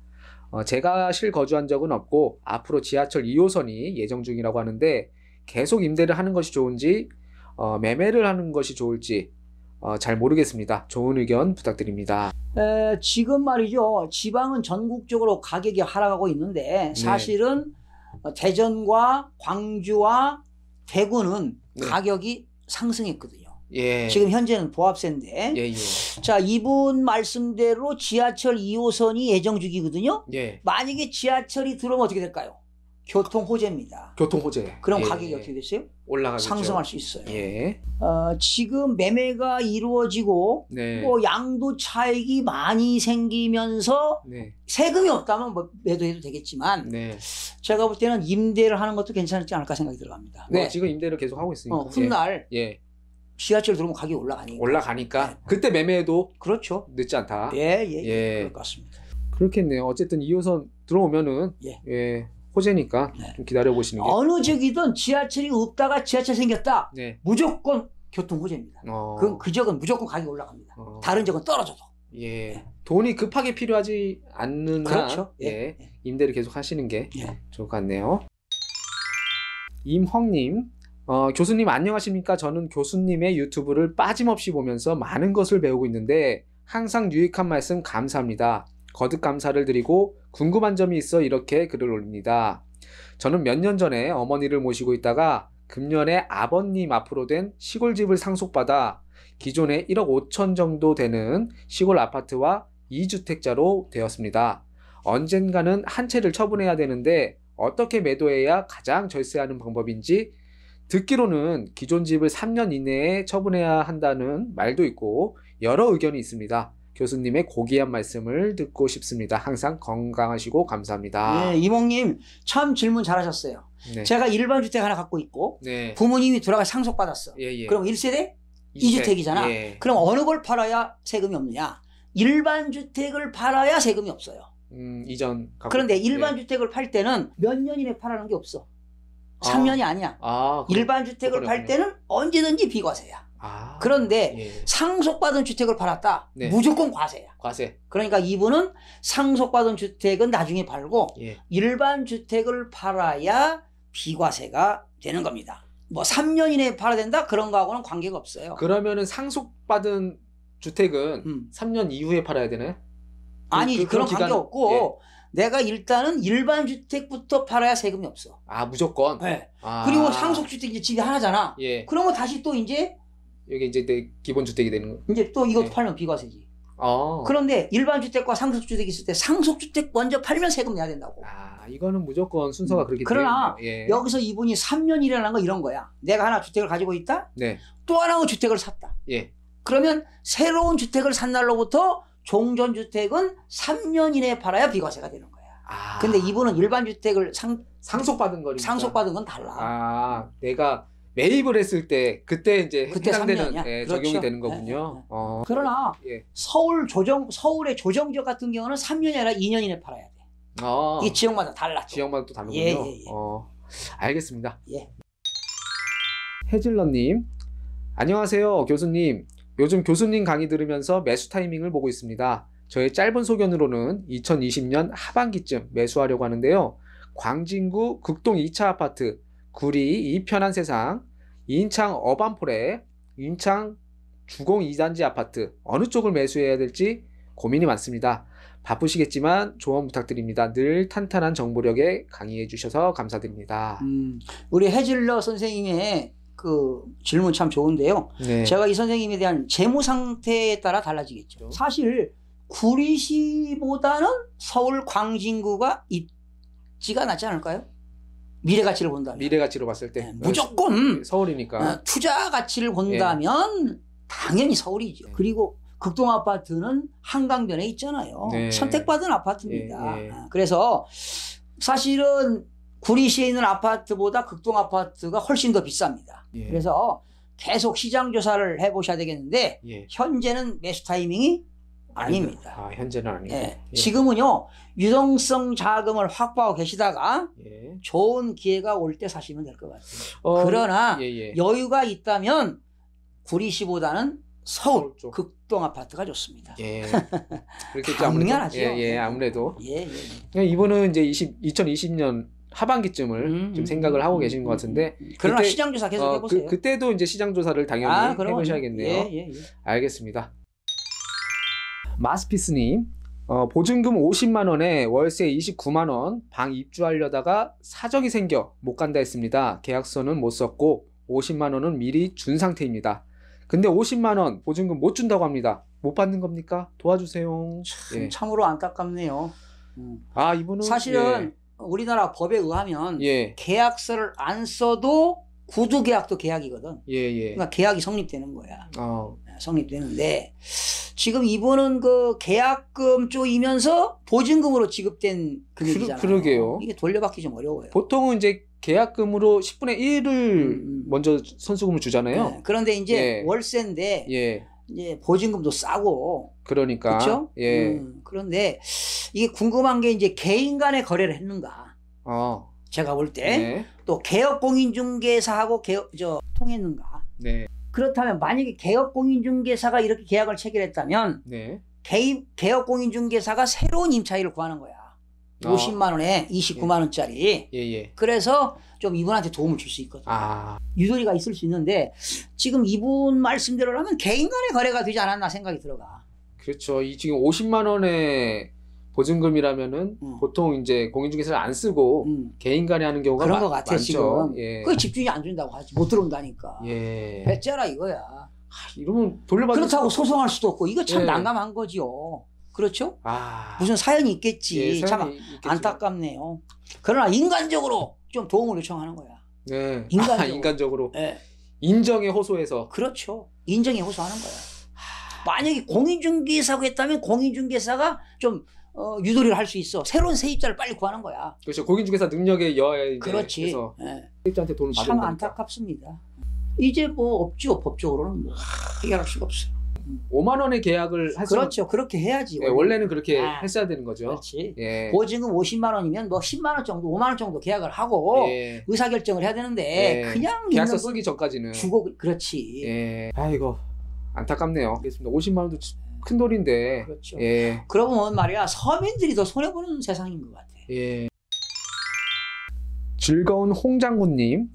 B: 제가 실거주한 적은 없고 앞으로 지하철 2호선이 예정 중이라고 하는데 계속 임대를 하는 것이 좋은지 매매를 하는 것이 좋을지 잘 모르겠습니다. 좋은 의견 부탁드립니다.
A: 지금 말이죠. 지방은 전국적으로 가격이 하락하고 있는데 사실은 대전과 광주와 대구는 가격이 상승했거든요. 지금 현재는 보합세인데 자, 이분 말씀대로 지하철 2호선이 예정 중이거든요. 만약에 지하철이 들어오면 어떻게 될까요? 교통호재입니다.
B: 교통호재.
A: 그럼 가격이 어떻게 됐어요?
B: 올라가겠죠.
A: 상승할 수 있어요. 지금 매매가 이루어지고 뭐 양도 차익이 많이 생기면서 세금이 없다면 뭐 매도해도 되겠지만 제가 볼 때는 임대를 하는 것도 괜찮지 않을까 생각이 들어갑니다.
B: 지금 임대를 계속 하고 있으니까.
A: 훗날 지하철 들어오면 가격이 올라가니까.
B: 그때 매매해도
A: 그렇죠.
B: 늦지 않다.
A: 그럴 것 같습니다.
B: 그렇겠네요. 어쨌든 2호선 들어오면은 호재니까 좀 기다려보시는 게.
A: 어느 적이든 지하철이 없다가 지하철 생겼다. 무조건 교통호재입니다. 그럼 그 적은 무조건 가격이 올라갑니다. 다른 적은 떨어져도.
B: 돈이 급하게 필요하지 않는
A: 그렇죠.
B: 임대를 계속 하시는 게 좋을 것 같네요. 임황님. 교수님 안녕하십니까? 저는 교수님의 유튜브를 빠짐없이 보면서 많은 것을 배우고 있는데 항상 유익한 말씀 감사합니다. 거듭 감사를 드리고 궁금한 점이 있어 이렇게 글을 올립니다. 저는 몇 년 전에 어머니를 모시고 있다가 금년에 아버님 앞으로 된 시골집을 상속받아 기존에 1억 5천 정도 되는 시골 아파트와 2주택자로 되었습니다. 언젠가는 한 채를 처분해야 되는데 어떻게 매도해야 가장 절세하는 방법인지 듣기로는 기존 집을 3년 이내에 처분해야 한다는 말도 있고 여러 의견이 있습니다. 교수님의 고귀한 말씀을 듣고 싶습니다. 항상 건강하시고 감사합니다.
A: 이몽님 참 질문 잘하셨어요. 제가 일반 주택 하나 갖고 있고 부모님이 돌아가 상속받았어. 그럼 1세대? 2주택이잖아. 그럼 어느 걸 팔아야 세금이 없느냐? 일반 주택을 팔아야 세금이 없어요.
B: 이전
A: 그런데 일반 주택을 팔 때는 몇 년 이내 팔라는 게 없어. 3년이 아니야. 일반 주택을 팔 때는 언제든지 비과세야. 그런데 상속받은 주택을 팔았다. 무조건 과세야. 그러니까 이분은 상속받은 주택은 나중에 팔고 일반 주택을 팔아야 비과세가 되는 겁니다. 뭐 3년 이내에 팔아야 된다? 그런 거하고는 관계가 없어요.
B: 그러면은 상속받은 주택은 3년 이후에 팔아야 되나요?
A: 아니 그런 관계 없고 내가 일단은 일반 주택부터 팔아야 세금이 없어.
B: 무조건?
A: 그리고 상속주택 이제 집이 하나잖아. 그러면 다시 또 이제
B: 여기 이제 내 기본 주택이 되는 거.
A: 이제 또 이것도 팔면 비과세지. 그런데 일반 주택과 상속주택이 있을 때 상속주택 먼저 팔면 세금 내야 된다고.
B: 이거는 무조건 순서가 그렇게
A: 그러나 여기서 이분이 3년이라는 건 이런 거야. 내가 하나 주택을 가지고 있다. 또 하나의 주택을 샀다. 그러면 새로운 주택을 산 날로부터 종전주택은 3년 이내에 팔아야 비과세가 되는 거야. 근데 이분은 일반 주택을
B: 상속받은 거니까.
A: 상속받은 건 달라.
B: 내가 매입을 했을 때 그때 이제 해당되는 적용이
A: 그렇죠.
B: 되는 거군요.
A: 그러나 서울의 조정지역 같은 경우는 3년이 아니라 2년 이내에 팔아야 돼. 이 지역마다 달라.
B: 지역마다 또 다르군요. 알겠습니다. 해질러님 안녕하세요 교수님. 요즘 교수님 강의 들으면서 매수 타이밍을 보고 있습니다. 저의 짧은 소견으로는 2020년 하반기쯤 매수하려고 하는데요. 광진구 극동 2차 아파트, 구리 이 편한 세상, 인창 어반폴에 인창 주공 2단지 아파트 어느 쪽을 매수해야 될지 고민이 많습니다. 바쁘시겠지만 조언 부탁드립니다. 늘 탄탄한 정보력에 강의해 주셔서 감사드립니다.
A: 우리 해질러 선생님의 그 질문 참 좋은데요. 제가 이 선생님에 대한 재무 상태에 따라 달라지겠죠. 사실 구리시보다는 서울 광진구가 입지가 낫지 않을까요? 미래 가치를 본다면.
B: 미래 가치로 봤을 때
A: 무조건
B: 서울이니까.
A: 투자 가치를 본다면 당연히 서울이죠. 그리고 극동 아파트는 한강변에 있잖아요.
B: 네.
A: 선택받은 아파트입니다.
B: 예, 예.
A: 그래서 사실은 구리시에 있는 아파트보다 극동 아파트가 훨씬 더 비쌉니다.
B: 예.
A: 그래서 계속 시장 조사를 해보셔야 되겠는데
B: 예.
A: 현재는 매수 타이밍이 아닙니다.
B: 아, 현재는 아니고.
A: 예.
B: 예.
A: 지금은요 유동성 자금을 확보하고 계시다가
B: 예.
A: 좋은 기회가 올 때 사시면 될 것 같아요. 그러나
B: 예, 예.
A: 여유가 있다면 구리시보다는 서울
B: 쪽.
A: 극동 아파트가 좋습니다.
B: 예. 그렇게
A: 당연하죠.
B: 예, 아무래도.
A: 예, 예.
B: 이분은 이제 2020년 하반기쯤을 좀 생각을 하고 계신 것 같은데.
A: 그러나
B: 그때,
A: 시장 조사 계속 해보세요.
B: 그때도 이제 시장 조사를 당연히 해보셔야겠네요.
A: 예.
B: 알겠습니다. 마스피스님, 보증금 50만 원에 월세 29만 원, 방 입주하려다가 사정이 생겨 못 간다 했습니다. 계약서는 못 썼고 50만 원은 미리 준 상태입니다. 근데 50만 원 보증금 못 준다고 합니다. 못 받는 겁니까? 도와주세요. 예.
A: 참으로 안타깝네요.
B: 아, 이분은
A: 사실은 우리나라 법에 의하면
B: 예.
A: 계약서를 안 써도 구두 계약도 계약이거든.
B: 예.
A: 그러니까 계약이 성립되는 거야.
B: 어.
A: 성립되는데 지금 이분은 그 계약금 쪼이면서 보증금으로 지급된 금액이잖아요.
B: 그러게요.
A: 이게 돌려받기 좀 어려워요.
B: 보통은 이제 계약금으로 10분의 1을 먼저 선수금을 주잖아요.
A: 네. 그런데 이제
B: 예.
A: 월세인데
B: 예.
A: 이제 보증금도 싸고
B: 그러니까.
A: 그렇죠?
B: 예.
A: 그런데 이게 궁금한 게 이제 개인 간의 거래를 했는가? 제가 볼 때 또
B: 네.
A: 개업공인중개사하고 통했는가?
B: 네.
A: 그렇다면 만약에 개업공인중개사가 이렇게 계약을 체결했다면
B: 네.
A: 개업공인중개사가 새로운 임차인을 구하는 거야. 50만 원에 29만 원짜리.
B: 예.
A: 그래서 좀 이분한테 도움을 줄 수 있거든. 유도리가 있을 수 있는데 지금 이분 말씀대로라면 개인 간의 거래가 되지 않았나 생각이 들어가.
B: 그렇죠. 이 지금 50만 원의 보증금이라면은 보통 이제 공인중개사를 안 쓰고 개인 간에 하는 경우가
A: 그런 것 같아
B: 많죠.
A: 지금.
B: 예.
A: 그 집주인이 안 준다고 하지. 못 들어온다니까.
B: 예.
A: 배째라 이거야.
B: 이러면 돌려받을
A: 그렇다고 소송할 수도 없고 이거 참
B: 예.
A: 난감한 거지요. 그렇죠?
B: 아.
A: 무슨 사연이 있겠지.
B: 예, 사연이
A: 참
B: 있겠죠.
A: 안타깝네요. 그러나 인간적으로 좀 도움을 요청하는 거야.
B: 네.
A: 인간적으로.
B: 인간적으로.
A: 예.
B: 인정에 호소해서.
A: 그렇죠. 인정에 호소하는 거야. 만약에 공인중개사고 했다면 공인중개사가 좀 유도리를 할 수 있어. 새로운 세입자를 빨리 구하는 거야.
B: 그렇죠. 공인중개사 능력에 의해
A: 그렇지.
B: 해서
A: 예.
B: 세입자한테 돈을 받는
A: 참
B: 거니까.
A: 안타깝습니다. 이제 뭐 없죠. 법적으로는 뭐 해결할 수가 없어요.
B: 5만 원의 계약을 할
A: 그렇죠. 그렇게 해야지.
B: 네, 원래는 그렇게 했어야 되는 거죠.
A: 그렇지.
B: 예.
A: 보증금 50만 원이면 뭐 10만 원 정도, 5만 원 정도 계약을 하고
B: 예.
A: 의사결정을 해야 되는데
B: 예.
A: 그냥
B: 계약서 쓰기 전까지는
A: 주고 그렇지.
B: 예. 아이고 안타깝네요. 알겠습니다. 50만 원도 큰 돈인데.
A: 그렇죠.
B: 예.
A: 그러고 보면 말이야 서민들이 더 손해 보는 세상인 것 같아.
B: 예. 즐거운 홍장군님,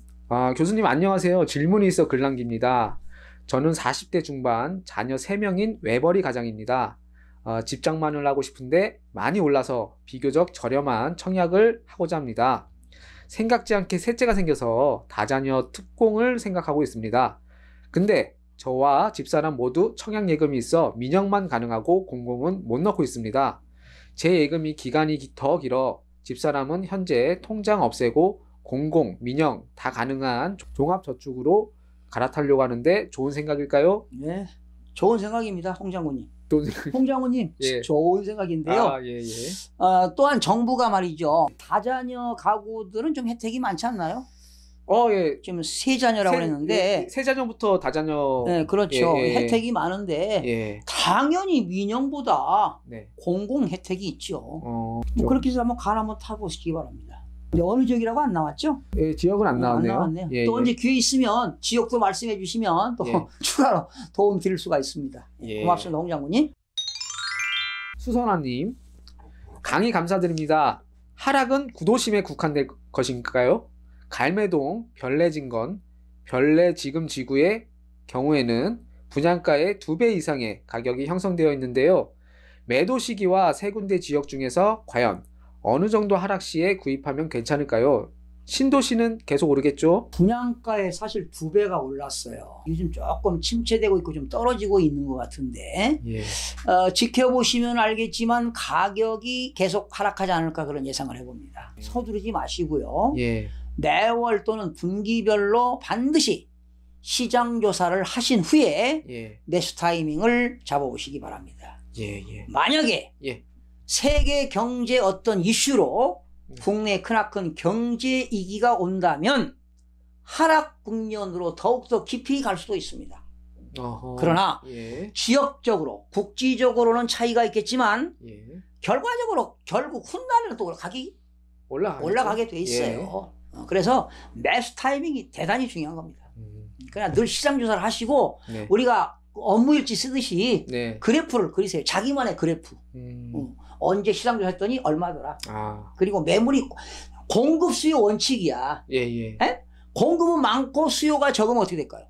B: 교수님 안녕하세요. 질문이 있어 글 남깁니다. 저는 40대 중반 자녀 3명인 외벌이 가장입니다. 집장만을 하고 싶은데 많이 올라서 비교적 저렴한 청약을 하고자 합니다. 생각지 않게 셋째가 생겨서 다자녀 특공을 생각하고 있습니다. 근데 저와 집사람 모두 청약 예금이 있어 민영만 가능하고 공공은 못 넣고 있습니다. 제 예금이 기간이 더 길어 집사람은 현재 통장 없애고 공공, 민영 다 가능한 종합저축으로 갈아타려고 하는데 좋은 생각일까요?
A: 네, 좋은 생각입니다, 홍장군님.
B: 또
A: 홍장군님,
B: 예.
A: 좋은 생각인데요.
B: 예.
A: 또한 정부가 말이죠. 다자녀 가구들은 좀 혜택이 많지 않나요?
B: 예.
A: 지금 세 자녀라고 했는데
B: 세 자녀부터 다자녀.
A: 네, 그렇죠.
B: 예.
A: 혜택이 많은데
B: 예.
A: 당연히 민영보다
B: 네.
A: 공공 혜택이 있죠.
B: 뭐
A: 그렇게 해서 한번 타보시기 바랍니다. 근데 어느 지역이라고 안 나왔죠?
B: 예, 지역은 안 나왔네요.
A: 안 나왔네요.
B: 예,
A: 또 언제 기회 있으면 지역도 말씀해 주시면 또 추가로 도움 드릴 수가 있습니다. 고맙습니다, 홍 장군님.
B: 수선아님, 강의 감사드립니다. 하락은 구도심에 국한될 것인가요? 갈매동, 별내진건, 별내지금지구의 경우에는 분양가의 2배 이상의 가격이 형성되어 있는데요. 매도 시기와 세 군데 지역 중에서 과연 어느 정도 하락 시에 구입하면 괜찮을까요? 신도시는 계속 오르겠죠?
A: 분양가에 사실 2배가 올랐어요. 요즘 조금 침체되고 있고 좀 떨어지고 있는 것 같은데 지켜보시면 알겠지만 가격이 계속 하락하지 않을까 그런 예상을 해봅니다. 서두르지 마시고요. 매월 또는 분기별로 반드시 시장 조사를 하신 후에
B: 예.
A: 매수 타이밍을 잡아보시기 바랍니다.
B: 예, 예.
A: 만약에
B: 예.
A: 세계 경제 어떤 이슈로 국내 크나큰 경제 위기가 온다면 하락 국면으로 더욱더 깊이 갈 수도 있습니다.
B: 어허.
A: 그러나
B: 예.
A: 지역적으로 국지적으로는 차이가 있겠지만
B: 예.
A: 결과적으로 결국 훗날에는 또 올라가게 돼 있어요.
B: 예.
A: 그래서 매수 타이밍이 대단히 중요한 겁니다. 그냥 늘 시장 조사를 하시고
B: 네.
A: 우리가 업무일지 쓰듯이
B: 네.
A: 그래프를 그리세요. 자기만의 그래프. 언제 시장 조사했더니 얼마더라. 그리고 매물이 공급 수요 원칙이야.
B: 예, 예.
A: 에? 공급은 많고 수요가 적으면 어떻게 될까요?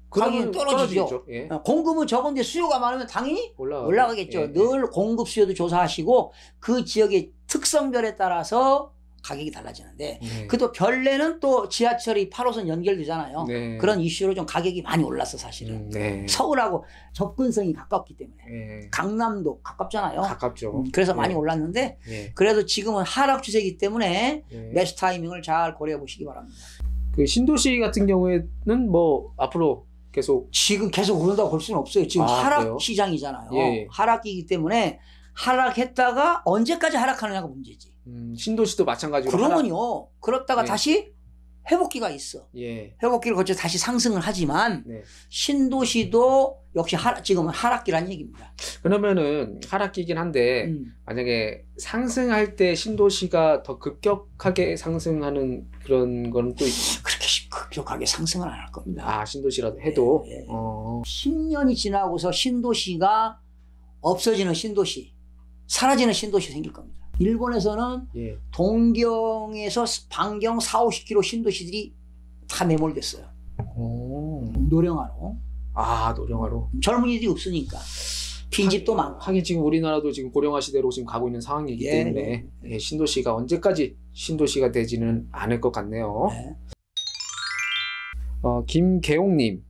A: 가격이 떨어지죠.
B: 예.
A: 공급은 적은데 수요가 많으면 당연히 올라가겠죠.
B: 예.
A: 늘 공급 수요도 조사하시고 그 지역의 특성별에 따라서 가격이 달라지는데 그도 별내는 또 지하철이 8호선 연결되잖아요.
B: 네.
A: 그런 이슈로 좀 가격이 많이 올랐어 사실은.
B: 네.
A: 서울하고 접근성이 가깝기 때문에.
B: 네.
A: 강남도 가깝잖아요.
B: 가깝죠.
A: 그래서 많이 올랐는데 그래도 지금은 하락 추세이기 때문에 매수 타이밍을 잘 고려해 보시기 바랍니다.
B: 그 신도시 같은 경우에는 뭐 앞으로
A: 지금 계속 오른다고 볼 수는 없어요. 지금 하락
B: 그래요?
A: 시장이잖아요.
B: 예.
A: 하락이기 때문에 하락했다가 언제까지 하락하느냐가 문제지.
B: 신도시도 마찬가지로
A: 그러면요. 그렇다가 다시 회복기가 있어.
B: 예.
A: 회복기를 거쳐 다시 상승을 하지만
B: 네.
A: 신도시도 역시 지금은 하락기란 얘기입니다.
B: 그러면은 하락기긴 한데 만약에 상승할 때 신도시가 더 급격하게 상승하는 그런 거는 또
A: 그렇게 급격하게 상승은 안 할 겁니다.
B: 신도시라도 해도
A: 10년이 지나고서 신도시가 없어지는 신도시, 사라지는 신도시 생길 겁니다. 일본에서는 동경에서 반경 4, 50km 신도시들이 다 매몰됐어요. 노령화로.
B: 노령화로.
A: 젊은이들이 없으니까. 빈집도 많고.
B: 하긴 지금 우리나라도 지금 고령화 시대로 지금 가고 있는 상황이기 때문에 신도시가 언제까지 신도시가 되지는 않을 것 같네요. 김계옥님,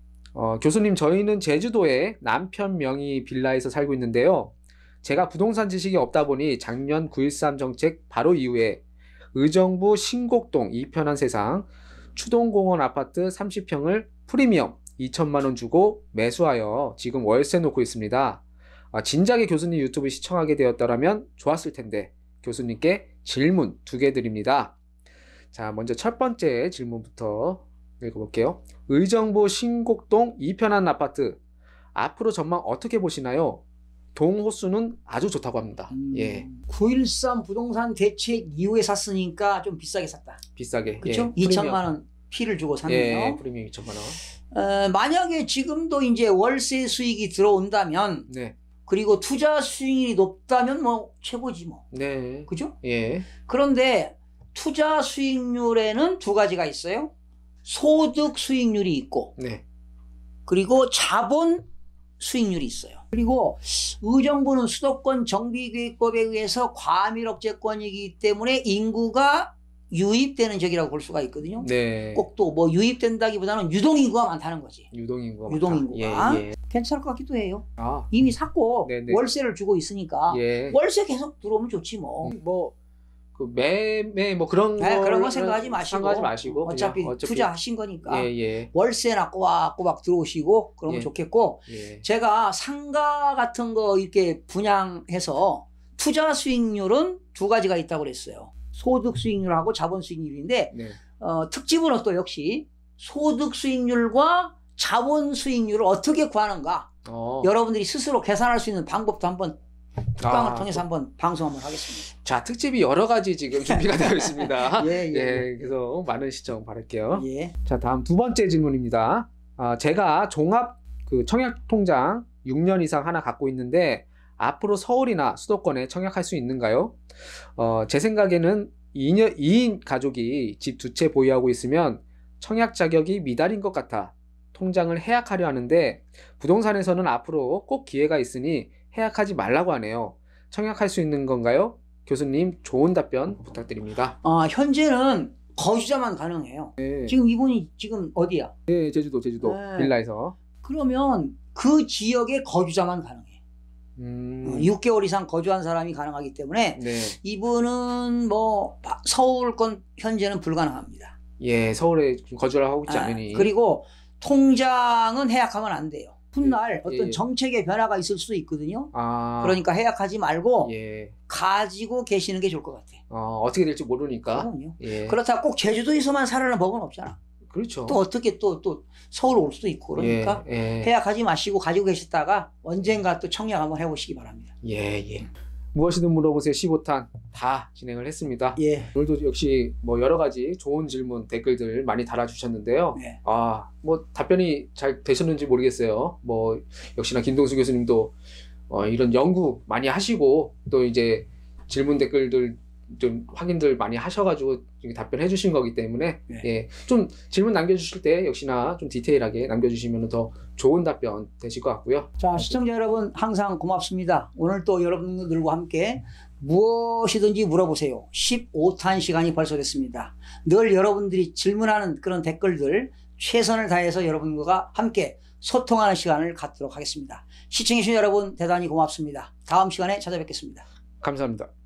B: 교수님, 저희는 제주도에 남편 명의 빌라에서 살고 있는데요. 제가 부동산 지식이 없다 보니 작년 9.13 정책 바로 이후에 의정부 신곡동 이편한 세상 추동공원 아파트 30평을 프리미엄 2천만 원 주고 매수하여 지금 월세 놓고 있습니다. 진작에 교수님 유튜브 시청하게 되었더라면 좋았을 텐데 교수님께 질문 2개 드립니다. 자, 먼저 첫 번째 질문부터 읽어볼게요. 의정부 신곡동 이편한 아파트 앞으로 전망 어떻게 보시나요? 동호수는 아주 좋다고 합니다.
A: 9.13 부동산 대책 이후에 샀으니까 좀 비싸게 샀다.
B: 비싸게.
A: 그렇죠? 2천만 원 피를 주고 샀네요.
B: 프리미엄 2천만 원.
A: 만약에 지금도 이제 월세 수익이 들어온다면 그리고 투자 수익률이 높다면 뭐 최고지 뭐. 그죠? 그런데 투자 수익률에는 2가지가 있어요. 소득 수익률이 있고 그리고 자본 수익률이 있어요. 그리고 의정부는 수도권 정비계획법에 의해서 과밀억제권이기 때문에 인구가 유입되는 지역이라고 볼 수가 있거든요. 꼭 또 뭐 유입된다기보다는 유동인구가 많다는 거지. 유동인구가 괜찮을 것 같기도 해요. 이미 샀고 월세를 주고 있으니까 월세 계속 들어오면 좋지 뭐.
B: 그 매매 뭐 그런
A: 거 생각하지 마시고 어차피 투자하신 거니까 월세나 꼬박꼬박 들어오시고 그러면 좋겠고 제가 상가 같은 거 이렇게 분양해서 투자 수익률은 2가지가 있다고 그랬어요. 소득 수익률하고 자본 수익률인데 특집은 또 역시 소득 수익률과 자본 수익률을 어떻게 구하는가 여러분들이 스스로 계산할 수 있는 방법도 한번 특강을 통해서 한번 방송 한번 하겠습니다.
B: 자, 특집이 여러 가지 지금 준비가 되어 있습니다. 그래서 많은 시청 바랄게요. 자, 다음 2번째 질문입니다. 제가 종합 청약 통장 6년 이상 하나 갖고 있는데 앞으로 서울이나 수도권에 청약할 수 있는가요? 제 생각에는 2인 가족이 집 2채 보유하고 있으면 청약 자격이 미달인 것 같아 통장을 해약하려 하는데 부동산에서는 앞으로 꼭 기회가 있으니 해약하지 말라고 하네요. 청약할 수 있는 건가요? 교수님, 좋은 답변 부탁드립니다.
A: 현재는 거주자만 가능해요. 지금 이분이 지금 어디야?
B: 제주도 빌라에서.
A: 그러면 그 지역의 거주자만 가능해. 6개월 이상 거주한 사람이 가능하기 때문에 이분은 뭐 서울권 현재는 불가능합니다.
B: 서울에 거주를 하고 있지 않으니.
A: 그리고 통장은 해약하면 안 돼요. 훗날 어떤
B: 예.
A: 정책의 변화가 있을 수도 있거든요.
B: 아.
A: 그러니까 해약하지 말고
B: 예.
A: 가지고 계시는 게 좋을 것 같아요.
B: 어떻게 될지 모르니까.
A: 그럼요.
B: 예.
A: 그렇다고 꼭 제주도에서만 살아는 법은 없잖아.
B: 그렇죠.
A: 또 어떻게 또 서울 올 수도 있고 그러니까
B: 예.
A: 해약하지 마시고 가지고 계셨다가 언젠가 또 청약 한번 해보시기 바랍니다.
B: 예. 무엇이든 물어보세요 15탄 다 진행을 했습니다.
A: 예.
B: 오늘도 역시 뭐 여러 가지 좋은 질문 댓글들 많이 달아주셨는데요.
A: 네.
B: 뭐 답변이 잘 되셨는지 모르겠어요. 뭐 역시나 김동수 교수님도 이런 연구 많이 하시고 또 이제 질문 댓글들 좀 확인들 많이 하셔가지고 답변해 주신 거기 때문에
A: 네.
B: 예, 좀 질문 남겨주실 때 역시나 좀 디테일하게 남겨주시면 더 좋은 답변 되실 것 같고요.
A: 자, 시청자 여러분 항상 고맙습니다. 오늘 또 여러분들과 함께 무엇이든지 물어보세요. 15탄 시간이 벌써 됐습니다. 늘 여러분들이 질문하는 그런 댓글들 최선을 다해서 여러분과 함께 소통하는 시간을 갖도록 하겠습니다. 시청해주신 여러분 대단히 고맙습니다. 다음 시간에 찾아뵙겠습니다.
B: 감사합니다.